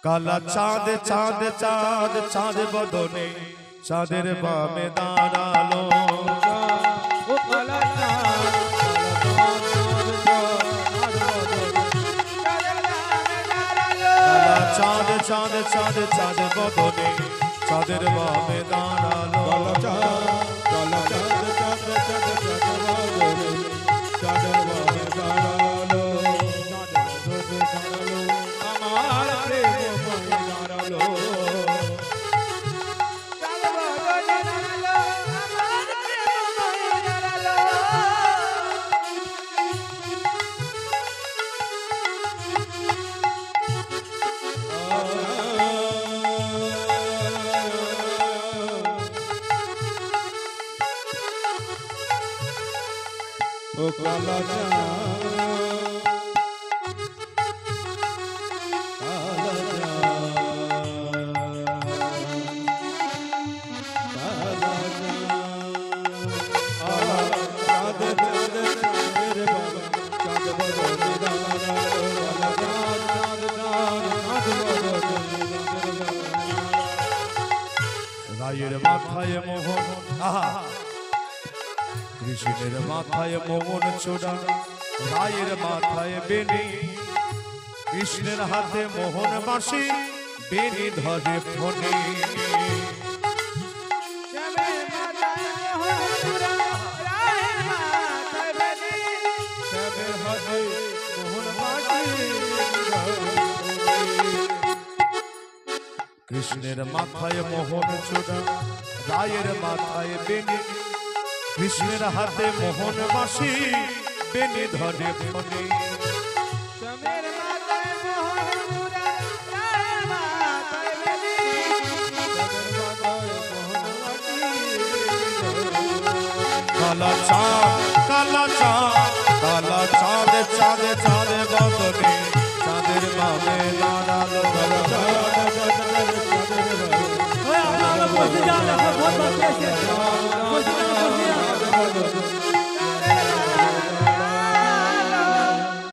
কালা চাঁদ চাঁদ চাঁদ চাঁদ বদনে চাঁদের বামে দাঁড়ালো ও কালা চাঁদ চাঁদ চাঁদ চাঁদ বদনে চাঁদের বামে দাঁড়ালো কালা চাঁদ চাঁদ চাঁদ চাঁদ বদনে চাঁদের বামে দাঁড়ালো আমার প্রেম দাঁড়ালো ও কালা রায়ের মাথায় মোহন আহা কৃষ্ণের মাথায় মোহন চূড়া রায়ের মাথায় বেনি কৃষ্ণের হাতে মোহন বাঁশি বেনি ধরে ফণি কৃষ্ণের মাথায় মোহন চূড়া রায়ের মাথায় বেনি কৃষ্ণের হাতে মোহন বাঁশি বেনি ধরে ফণি কালা চাঁদ কালা চাঁদ কালা চাঁদ চাঁদ চাঁদ বদনে চাঁদের বামে দাঁড়ালো কালা চাঁদ